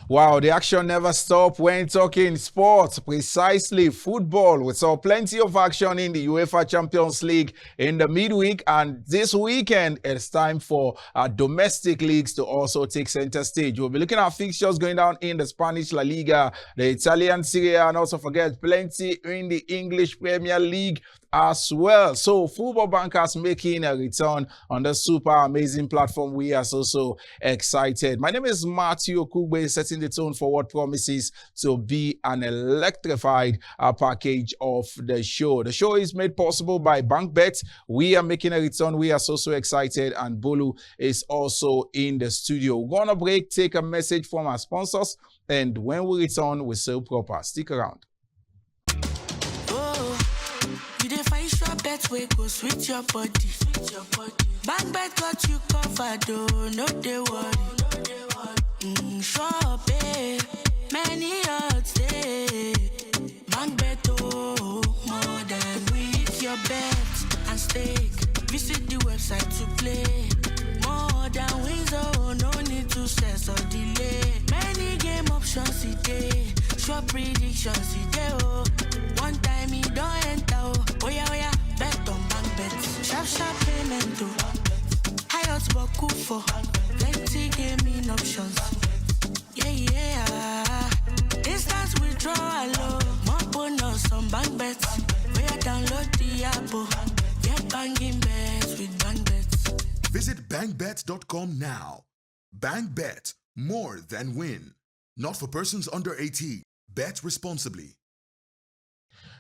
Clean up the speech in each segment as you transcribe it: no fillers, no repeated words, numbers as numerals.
Wow, the action never stops when talking sports, precisely football. We saw plenty of action in the UEFA Champions League in the midweek, and this weekend it's time for our domestic leagues to also take center stage. We'll be looking at fixtures going down in the Spanish La Liga, the Italian Serie A, and also forget plenty in the English Premier League as well. So football bankers making a return on the super amazing platform. We are so excited. My name is Matthew Okugbe, setting the tone for what promises to be an electrified package of the show. The show is made possible by Bangbet. We are making a return. We are so excited, and Bolu is also in the studio. We're gonna break, take a message from our sponsors, and when we return, we sell proper. Stick around. Bet we go sweet your body. Bangbet got you covered, oh, no they worry. Sure, pay, many odds day. Bangbet, oh, more than with your bet and stake. Visit the website to play. More than wins, oh, no need to stress or delay. Many game options today. Sure predictions today, oh. One time he don't enter, oh yeah. Bet on Bangbet. Sharp payment too. High odds but cool for plenty gaming options. Yeah. Instant withdrawal, more bonus on Bangbet. Where you download the app, get banging bets with Bangbet. Visit bangbet.com now. Bangbet, more than win. Not for persons under 18. Bet responsibly.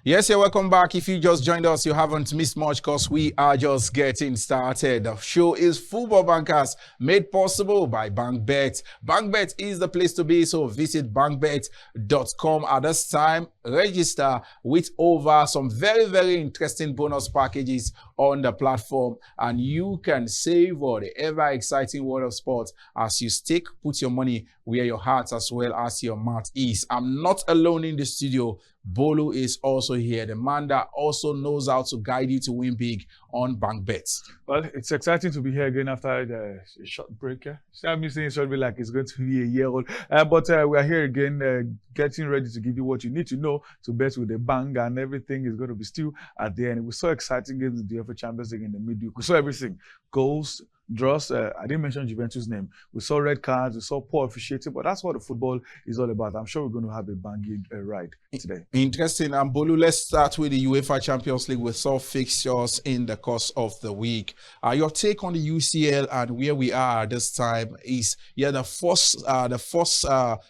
Yes, you're welcome back. If you just joined us, you haven't missed much because we are just getting started. The show is Football Bankers, made possible by Bangbet. Bangbet is the place to be, so visit bangbet.com at this time. Register with over some very interesting bonus packages on the platform, and you can save for the ever exciting world of sports as you put your money where your heart as well as your mouth is. I'm not alone in the studio. Bolu is also here, the man that also knows how to guide you to win big on Bangbet. Well, it's exciting to be here again after a short break. See, I'm saying it should be like it's going to be a year old. But we are here again, getting ready to give you what you need to know to bet with a bang, and everything is going to be still at the end. It was so exciting games in the UEFA Champions League in the midweek. We saw everything. Goals, draws. I didn't mention Juventus' name. We saw red cards, we saw poor officiating, but that's what the football is all about. I'm sure we're going to have a banging ride today. Interesting. And Bolu, let's start with the UEFA Champions League. We saw fixtures in the course of the week. Your take on the UCL and where we are this time is, the first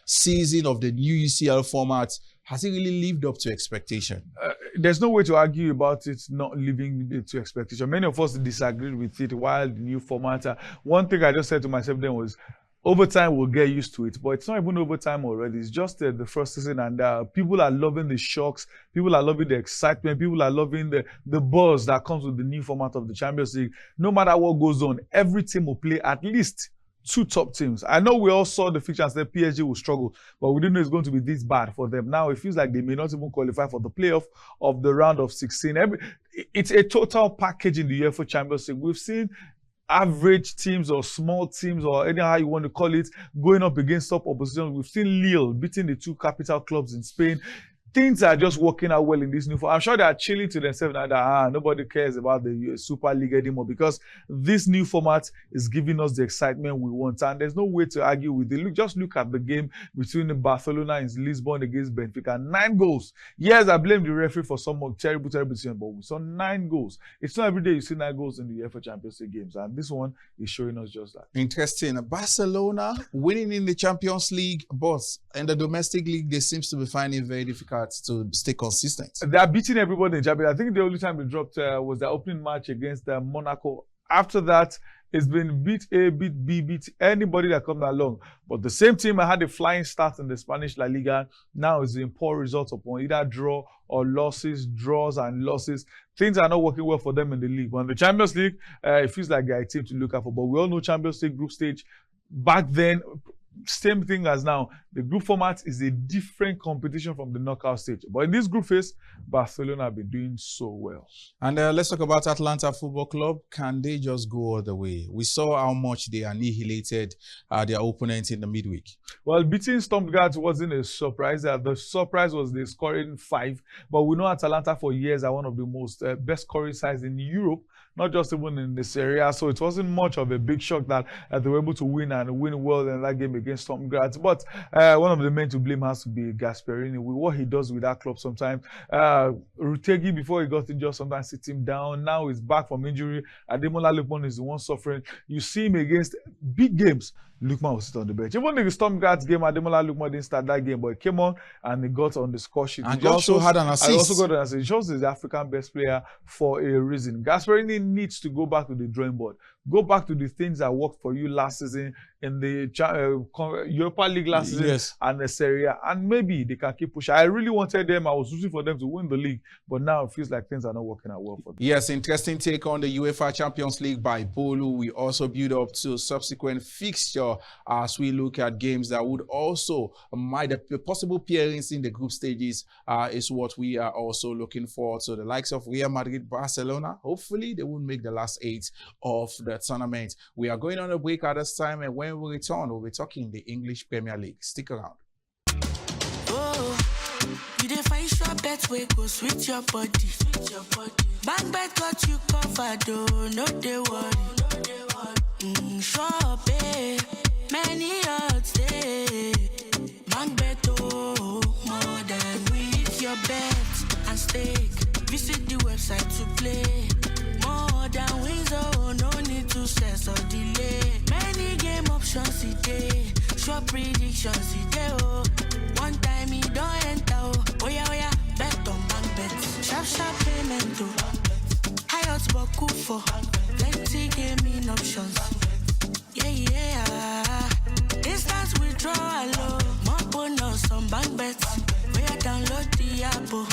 season of the new UCL format. Has it really lived up to expectation? There's no way to argue about it not living to expectation. Many of us disagreed with it while the new format. One thing I just said to myself then was, over time we'll get used to it, but it's not even over time already. It's just the first season, and people are loving the shocks. People are loving the excitement. People are loving the buzz that comes with the new format of the Champions League. No matter what goes on, every team will play at least two top teams. I know we all saw the fixture and said PSG will struggle, but we didn't know it's going to be this bad for them. Now it feels like they may not even qualify for the playoff of the round of 16. It's a total package in the UEFA Champions League. We've seen average teams or small teams, or anyhow you want to call it, going up against top opposition. We've seen Lille beating the two capital clubs in Spain. Things are just working out well in this new form. I'm sure they are chilling to themselves now that nobody cares about the Super League anymore, because this new format is giving us the excitement we want, and there's no way to argue with it. Just look at the game between Barcelona and Lisbon against Benfica. 9 goals. Yes, I blame the referee for some terrible decision, but we saw 9 goals. It's not every day you see 9 goals in the UEFA Champions League games, and this one is showing us just that. Interesting. Barcelona winning in the Champions League, but in the domestic league, they seems to be finding it very difficult to stay consistent. They are beating everybody in Champions. I think the only time they dropped was the opening match against Monaco. After that, it's been beat A, beat B, beat anybody that comes along. But the same team had a flying start in the Spanish La Liga now is in poor results upon either draw or losses, draws and losses. Things are not working well for them in the league. But in the Champions League, it feels like they're a team to look out for. But we all know Champions League group stage. Back then, same thing as now. The group format is a different competition from the knockout stage. But in this group phase, Barcelona have been doing so well. And let's talk about Atlanta Football Club. Can they just go all the way? We saw how much they annihilated their opponent in the midweek. Well, beating Stuttgart wasn't a surprise. The surprise was they scoring 5. But we know Atalanta for years are one of the most best scoring sides in Europe, not just even in this area. So it wasn't much of a big shock that they were able to win and win well in that game against Stuttgart. But one of the men to blame has to be Gasperini with what he does with that club sometimes. Rutegi, before he got injured, sometimes sit him down. Now he's back from injury. Ademola Lookman is the one suffering. You see him against big games. Lookman was sit on the bench. Even in the Stuttgart game, Ademola Lookman didn't start that game, but he came on and he got on the score sheet. And also had an assist. I also got an assist. He shows he's the African best player for a reason. Gasperini needs to go back to the drawing board. Go back to the things that worked for you last season in the Europa League last season and the Serie A. And maybe they can keep pushing. I really wanted them. I was rooting for them to win the league. But now it feels like things are not working out well for them. Yes, interesting take on the UEFA Champions League by Bolu. We also build up to subsequent fixture as we look at games that would also might the possible appearance in the group stages is what we are also looking for. So the likes of Real Madrid, Barcelona, hopefully they will make the last 8 of the tournament. We are going on a break at this time, and when we return, we'll be talking the English Premier League. Stick around. Oh, you dey find sure bet wey go sweet your body. Bangbet got you covered, oh, no dey worry. Sure, babe, many odds dey. Bangbet, oh, more than with your bet and stake. Visit the website to play. More than wins, oh, no need to stress or delay. Many game options today, sure predictions today, oh. One time he don't enter, oh yeah, bet on Bangbet. Sharp payment, oh. High odds but cool for plenty gaming options. Yeah. Instant withdrawal, oh. More bonus on Bangbet. Where you download the app, oh.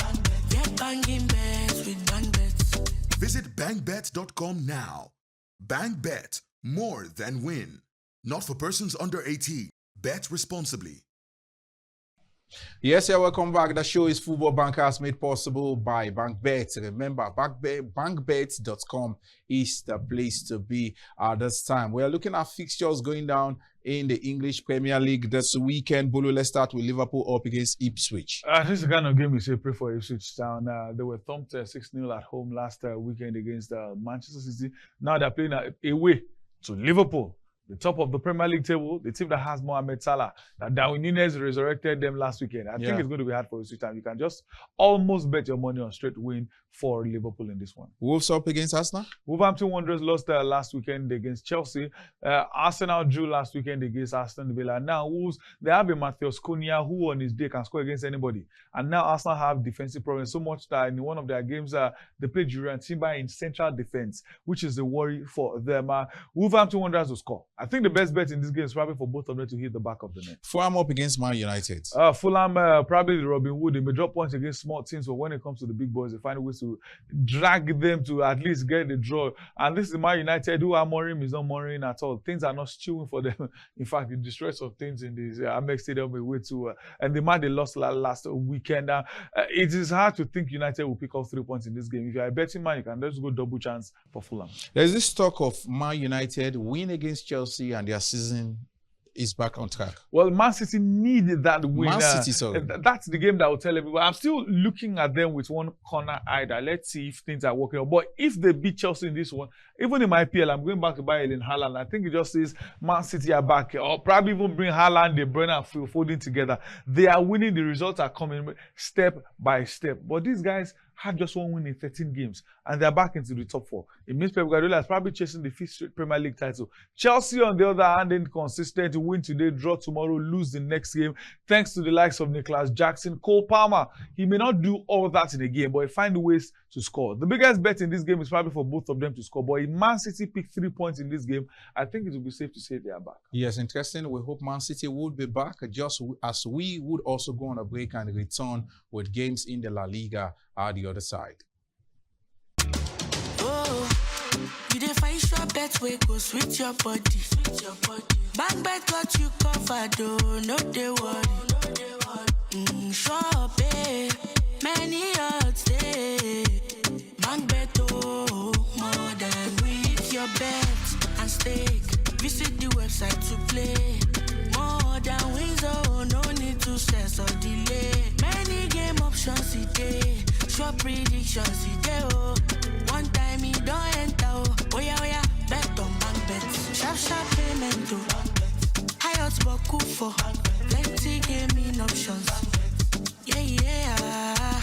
Get banging bets with Bangbet. Visit bangbet.com now. Bangbet, more than win. Not for persons under 18. Bet responsibly. Yes, welcome back. The show is Football Bankers made possible by Bangbet. Remember, bangbet.com is the place to be at this time. We are looking at fixtures going down in the English Premier League this weekend. Bulu, let's start with Liverpool up against Ipswich. This is the kind of game you say pray for Ipswich Town. They were thumped 6-0 at home last weekend against Manchester City. Now they're playing away to Liverpool, the top of the Premier League table, the team that has Mohamed Salah. That Darwin Núñez resurrected them last weekend. I think it's going to be hard for Ipswich Town. You can just almost bet your money on straight win for Liverpool in this one. Wolves up against Arsenal? Wolverhampton Wanderers lost last weekend against Chelsea. Arsenal drew last weekend against Aston Villa. Now Wolves, they have a Matheus Cunha who on his day can score against anybody. And now Arsenal have defensive problems so much that in one of their games, they played Jurriën Timber in central defense, which is a worry for them. Wolverhampton Wanderers will score. I think the best bet in this game is probably for both of them to hit the back of the net. Fulham up against Man United. Fulham, probably the Robin Hood. They may drop points against small teams, but when it comes to the big boys, they find ways to drag them to at least get the draw. And this is Man United, who Amorim is not worrying at all. Things are not stewing for them. In fact, the distress of things in this Amex Stadium away to and the man they lost last weekend. It is hard to think United will pick up 3 points in this game. If you are a betting man, you can just go double chance for Fulham. There's this talk of Man United win against Chelsea and their season is back on track. Well, Man City need that win. Man City, sorry. That's the game that will tell everyone. I'm still looking at them with one corner eye. Let's see if things are working out. But if they beat Chelsea in this one, even in my PL, I'm going back to buy Erling Haaland. I think it just says Man City are back. Or probably even bring Haaland, De Bruyne, and Phil Foden together. They are winning. The results are coming step by step. But these guys had just one win in 13 games, and they're back into the top 4. It means Pep Guardiola is probably chasing the 5th straight Premier League title. Chelsea, on the other hand, inconsistent. Win today, draw tomorrow, lose the next game. Thanks to the likes of Nicholas Jackson, Cole Palmer. He may not do all that in a game, but he finds ways to score. The biggest bet in this game is probably for both of them to score. But if Man City pick 3 points in this game, I think it will be safe to say they are back. Yes, interesting. We hope Man City would be back, just as we would also go on a break and return with games in the La Liga at the other side. Oh, you dey find sure bet bet we go sweet your body. Bangbet got you covered, oh, no they worry. Sure, pay, many odds day. Bangbet, oh, more than with your bet and stake. Visit the website to play. More than wins, oh, no need to stress or delay. Many game options today, sure predictions today, oh. One time he don't enter, oh yeah, bet on Bangbet. Sharp payment, oh. High odds boku for plenty gaming options. Yeah.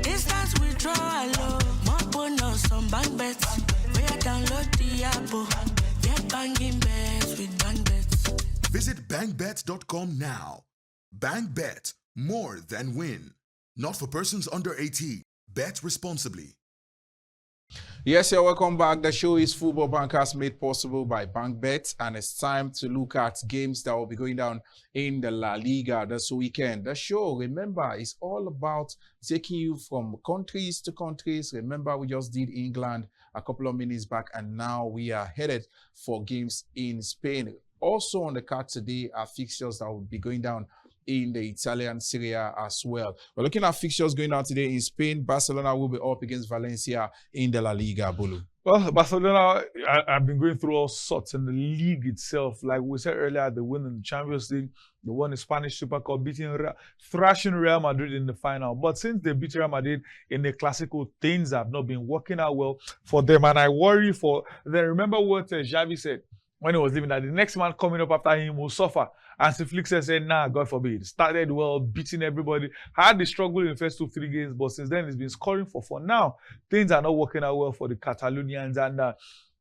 Instant withdrawal, oh. More bonus on Bangbet. Where you download the app, oh. Get banging bets with Bangbet. Visit bangbet.com now. Bangbet, more than win. Not for persons under 18. Bet responsibly. Yes, you're welcome back. The show is Football Bankers made possible by Bangbet, and it's time to look at games that will be going down in the La Liga this weekend. The show, remember, is all about taking you from countries to countries. Remember, we just did England a couple of minutes back, and now we are headed for games in Spain. Also on the card today are fixtures that will be going down in the Italian Serie A as well. We're looking at fixtures going on today in Spain. Barcelona will be up against Valencia in the La Liga, Bulu. Well, Barcelona, I've been going through all sorts in the league itself. Like we said earlier, they won in the Champions League, they won the Spanish Super Cup, thrashing Real Madrid in the final. But since they beat Real Madrid in the Clasico, things have not been working out well for them. And I worry for them. Remember what Xavi said when he was leaving, that the next man coming up after him will suffer. And Flick said, nah, God forbid. Started well, beating everybody. Had the struggle in the first 2-3 games, but since then, he's been scoring for fun. Now, things are not working out well for the Catalonians. And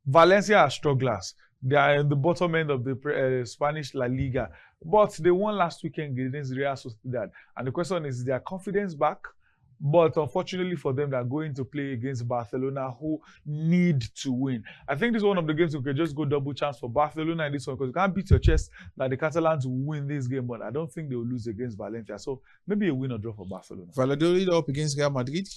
Valencia are strugglers. They are in the bottom end of the Spanish La Liga. But they won last weekend against Real Sociedad. And the question is their confidence back? But unfortunately for them, they're going to play against Barcelona, who need to win. I think this is one of the games we can just go double chance for Barcelona in this one, because you can't beat your chest that the Catalans will win this game, but I don't think they will lose against Valencia. So maybe a win or draw for Barcelona. Valladolid up against Real Madrid?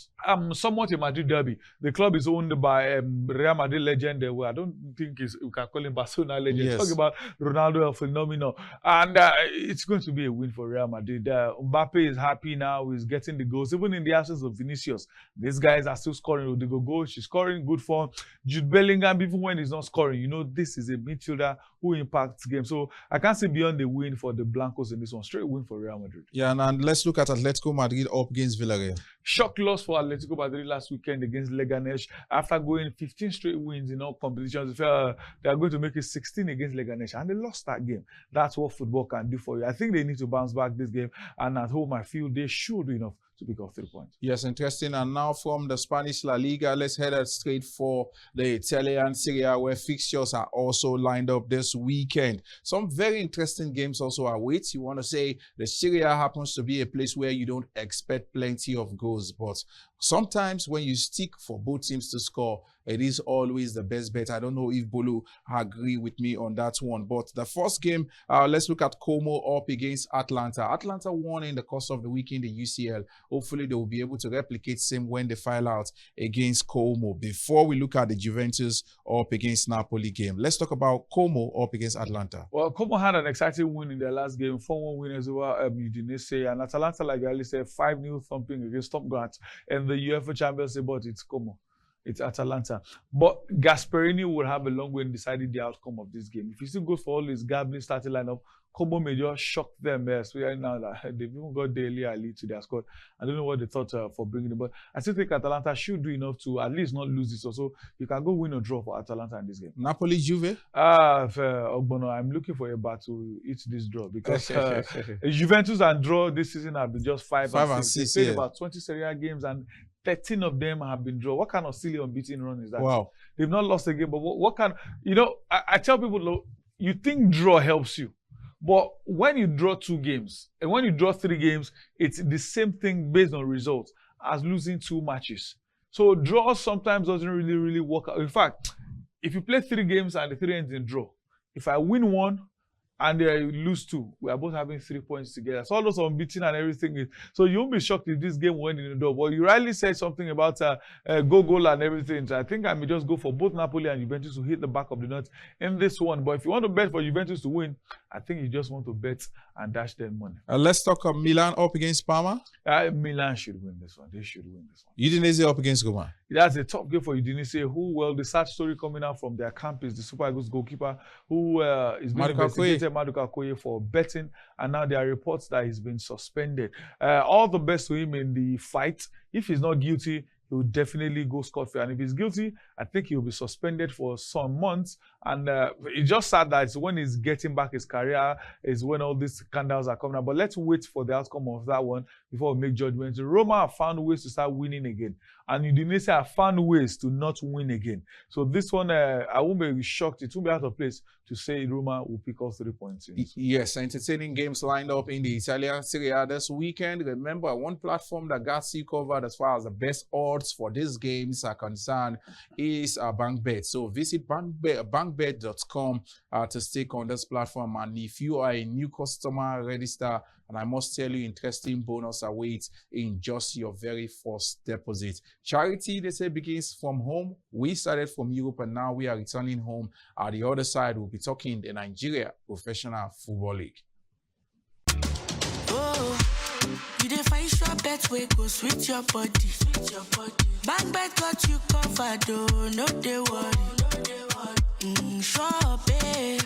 Somewhat a Madrid derby. The club is owned by Real Madrid legend. Well, I don't think we can call him Barcelona legend. Yes. Talk about Ronaldo, a phenomenal. And it's going to be a win for Real Madrid. Mbappe is happy now. He's getting the goals. Even in the absence of Vinicius, these guys are still scoring. They go goals. She's scoring good form. Jude Bellingham, even when he's not scoring, you know, this is a midfielder who impacts games. So I can't see beyond the win for the Blancos in this one. Straight win for Real Madrid. Yeah, and let's look at Atletico Madrid up against Villarreal. Shock loss for Atletico Madrid last weekend against Leganés. After going 15 straight wins in all competitions, they are going to make it 16 against Leganés, and they lost that game. That's what football can do for you. I think they need to bounce back this game, and at home I feel they should do enough to pick off 3 points. Yes, interesting. And now from the Spanish La Liga, let's head out straight for the Italian Serie A, where fixtures are also lined up this weekend. Some very interesting games also await. You want to say the Serie A happens to be a place where you don't expect plenty of goals, but sometimes when you stick for both teams to score, it is always the best bet. I don't know if Bolu agree with me on that one. But the first game, let's look at Como up against Atlanta. Atlanta won in the course of the weekend in UCL. Hopefully, they will be able to replicate same when they file out against Como. Before we look at the Juventus up against Napoli game, let's talk about Como up against Atlanta. Well, Como had an exciting win in their last game, 4-1 winners over Udinese, and Atalanta, like I said, 5-0 thumping against Stuttgart in the UEFA Champions League, but it's Como. It's Atalanta. But Gasperini will have a long way in deciding the outcome of this game. If he still goes for all his gambling starting lineup, Como may just shock them, especially now that they've even got Dele Ali to their squad. I don't know what they thought for bringing him, but I still think Atalanta should do enough to at least not lose this. So you can go win or draw for Atalanta in this game. Napoli, Juve? Ogbono, I'm looking for a battle to eat this draw, because Juventus and draw this season have been just 5 and 6. They played about 20 Serie A games, and 13 of them have been draw. What kind of silly unbeaten run is that? Wow. They've not lost a game, but what kind, I tell people, you think draw helps you. But when you draw 2 games, and when you draw 3 games, it's the same thing based on results as losing 2 matches. So draw sometimes doesn't really work out. In fact, if you play 3 games and the 3 ends in draw, if I win 1, and they lose 2. We are both having 3 points together. So all those unbeaten and everything. So you won't be shocked if this game went in the door. But you rightly said something about goal and everything. So I think I may just go for both Napoli and Juventus to hit the back of the net in this one. But if you want to bet for Juventus to win, I think you just want to bet and dash them money. Let's talk of Milan up against Parma. Milan should win this one. They should win this one. Udinese up against Roma. That's a tough game for Udinese, the sad story coming out from their camp is the Super Eagles goalkeeper who is being investigated, Maduka Okoye, for betting, and now there are reports that he's been suspended. All the best to him in the fight. If he's not guilty, he will definitely go scot-free. And if he's guilty, I think he'll be suspended for some months. And it's just sad that it's when he's getting back his career is when all these scandals are coming out. But let's wait for the outcome of that one before we make judgments. Roma have found ways to start winning again. And Udinese have found ways to not win again. So this one, I won't be shocked. It won't be out of place to say Roma will pick up 3 points. Yes, entertaining games lined up in the Italian Serie A this weekend. Remember, one platform that got you covered as far as the best odds for these games are concerned is Bangbet. So visit bangbet.com to stake on this platform. And if you are a new customer, register. And I must tell you, interesting bonus awaits in just your very first deposit. Charity, they say, begins from home. We started from Europe and now we are returning home. At the other side, we'll be talking the Nigeria Professional Football League. Oh, you dey find sure bet wey go sweet your body. Bangbet got you covered, oh, no dey worry. Sure, babe,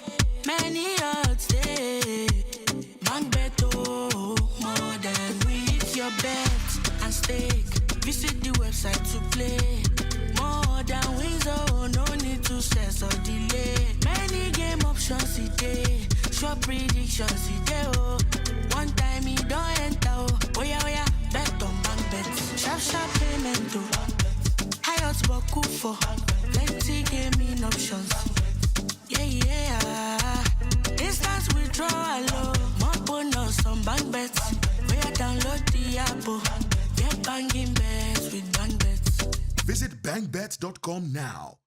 many odds dey. Bangbet, oh, more than with your bet and stake. Visit the website to play. More than wins, oh, no need to stress or delay. Many game options today, sure predictions today, oh. One time he don't enter, oh yeah, bet on Bangbet. Sharp payment, oh. High odds boku for plenty gaming options. Yeah. Instant withdrawal, oh. More bonus on Bangbet. Where you download the app, oh. Get banging bets with Bangbet. Visit bangbet.com now.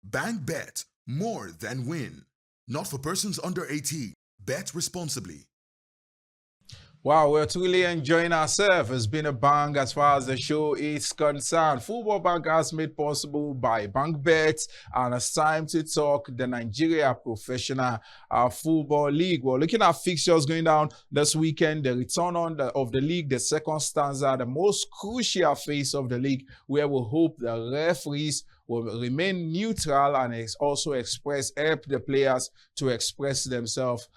Bangbet, more than win. Not for persons under 18. Bet responsibly. Wow, we're truly enjoying ourselves. It's been a bang as far as the show is concerned. Football Bankers made possible by Bangbet, and it's time to talk the Nigeria Professional Football League. We're looking at fixtures going down this weekend, the return of the league, the second stanza, the most crucial phase of the league, where we hope the referees will remain neutral and help the players to express themselves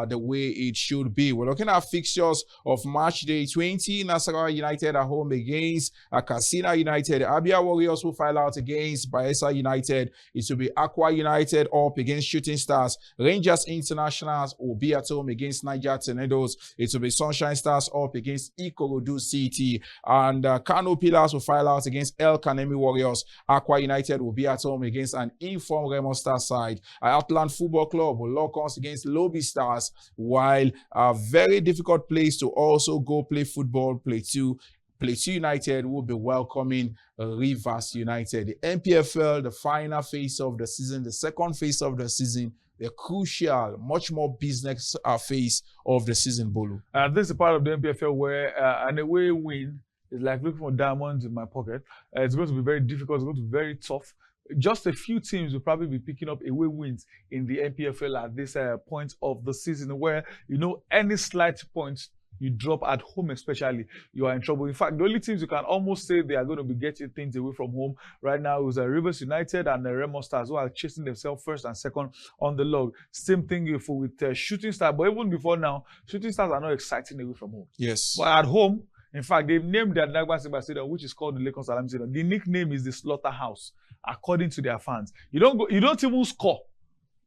the way it should be. We're looking at fixtures of March Day 20, Nasarawa United at home against Katsina United. Abia Warriors will file out against Bayelsa United. It will be Aqua United up against Shooting Stars. Rangers Internationals will be at home against Niger Tornadoes. It will be Sunshine Stars up against Ikorodu City. And Kano Pillars will file out against El Kanemi Warriors. Aqua United will be at home against an informed Remo Star side. Outland Football Club will lock us against Lobby Stars, while a very difficult place to also go play football, Plateau United will be welcoming Rivers United. The NPFL, the final phase of the season, the second phase of the season, the crucial, much more business phase of the season, Bolu. This is a part of the NPFL where an away win is like looking for diamonds in my pocket. It's going to be very difficult. It's going to be very tough. Just a few teams will probably be picking up away wins in the NPFL at this point of the season, where, you know, any slight points you drop at home especially, you are in trouble. In fact, the only teams you can almost say they are going to be getting things away from home right now is Rivers United and the Remo Stars, who are chasing themselves first and second on the log. Same thing with Shooting Stars, but even before now, Shooting Stars are not exciting away from home. Yes. But at home, in fact, they've named their Dagba Simba Stadium, which is called the Lagos Salami Stadium. The nickname is the Slaughterhouse, according to their fans. You don't even score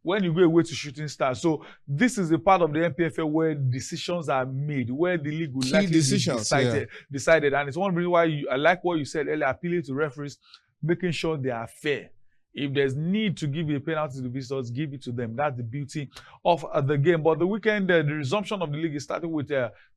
when you go away to Shooting Stars. So this is a part of the NPFL where decisions are made, where the league will likely be decided. And it's one reason why I like what you said earlier, appealing to referees, making sure they are fair. If there's need to give a penalty to visitors, give it to them. That's the beauty of the game. But the weekend, the resumption of the league is starting with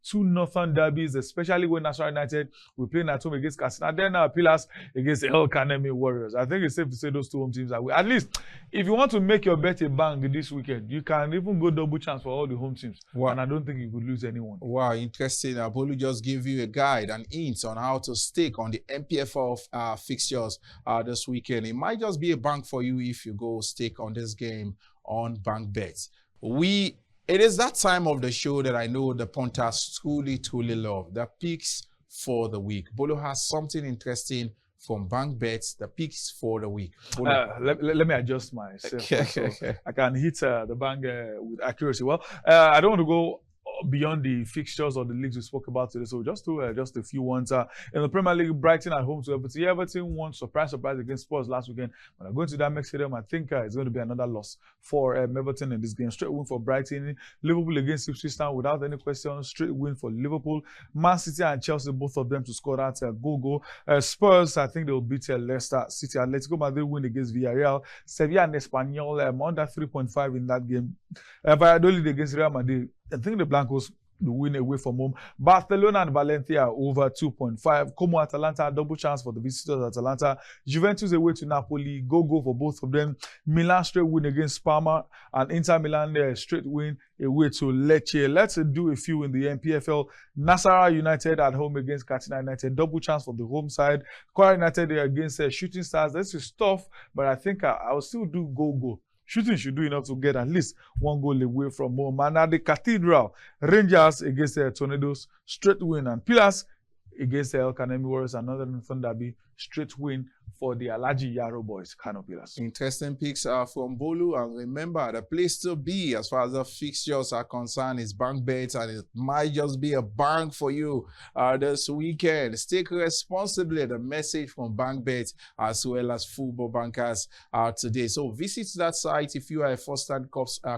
two northern derbies, especially when National United will play at home against Katsina, then Pillars against El Kanemi Warriors. I think it's safe to say those two home teams are. At least, if you want to make your bet a bang this weekend, you can even go double chance for all the home teams. Wow. And I don't think you could lose anyone. Wow, interesting. Bolu just give you a guide and hints on how to stake on the MPFL fixtures this weekend. It might just be a bank for you if you go stake on this game on Bangbet. It is that time of the show that I know the punters truly love. The picks for the week. Bolu has something interesting from Bangbet, the picks for the week. Let me adjust myself so I can hit the bang with accuracy. Well, I don't want to go beyond the fixtures or the leagues we spoke about today, so just a few ones. In the Premier League, Brighton at home to Everton. Everton won surprise against Spurs last weekend. When I go into that next stadium, I think it's going to be another loss for Everton in this game. Straight win for Brighton. Liverpool against Ipswich Town without any question. Straight win for Liverpool. Man City and Chelsea, both of them to score that goal. Spurs, I think they will beat Leicester City. Atletico Madrid win against Villarreal. Sevilla and Espanyol under 3.5 in that game. Valladolid against Real Madrid. I think the Blancos will win away from home. Barcelona and Valencia over 2.5. Como Atalanta, double chance for the visitors at Atalanta. Juventus away to Napoli, go for both of them. Milan straight win against Parma, and Inter Milan straight win away to Lecce. Let's do a few in the MPFL. Nasarawa United at home against Katsina United, double chance for the home side. Kwara United against Shooting Stars. This is tough, but I think I'll still do go. Shooting should do enough to get at least one goal away from home. And at the Cathedral, Rangers against Tornadoes, straight win. And Pillars against El Kanemi Warriors, another Northern Derby, straight win for the Alaji Yaro boys, Kano Pillars. Interesting picks from Bolu. And remember, the place to be as far as the fixtures are concerned is Bangbet, and it might just be a bank for you this weekend. Stake responsibly, the message from Bangbet as well as football bankers today. So visit that site if you are a first-time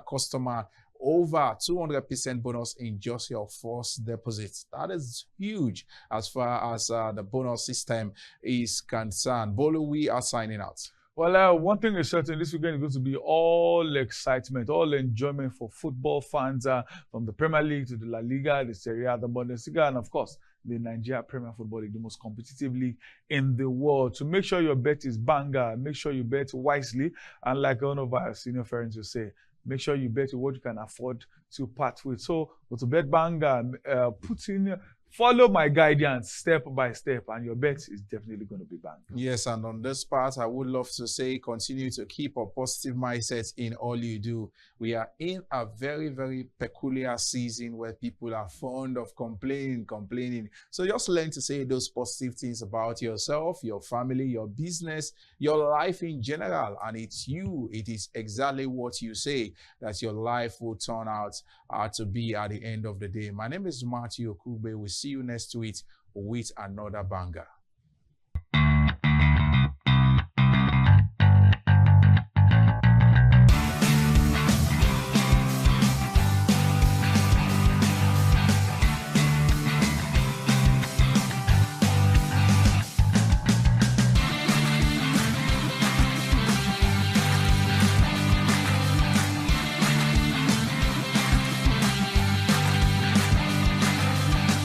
customer. Over 200% bonus in just your first deposit. That is huge as far as the bonus system is concerned. Bolu, we are signing out. Well, one thing is certain, this weekend is going to be all excitement, all enjoyment for football fans from the Premier League to the La Liga, the Serie A, the Bundesliga, and of course, the Nigeria Premier Football League, the most competitive league in the world. To make sure your bet is banger, make sure you bet wisely, and like one of our senior friends will say, make sure you bet what you can afford to part with. So, to bet banger, follow my guidance step by step, and your bet is definitely going to be bang. Yes, and on this part, I would love to say continue to keep a positive mindset in all you do. We are in a very peculiar season where people are fond of complaining. So just learn to say those positive things about yourself, your family, your business, your life in general. And it's you. It is exactly what you say that your life will turn out to be at the end of the day. My name is Matthew Okube. See you next week with another banger.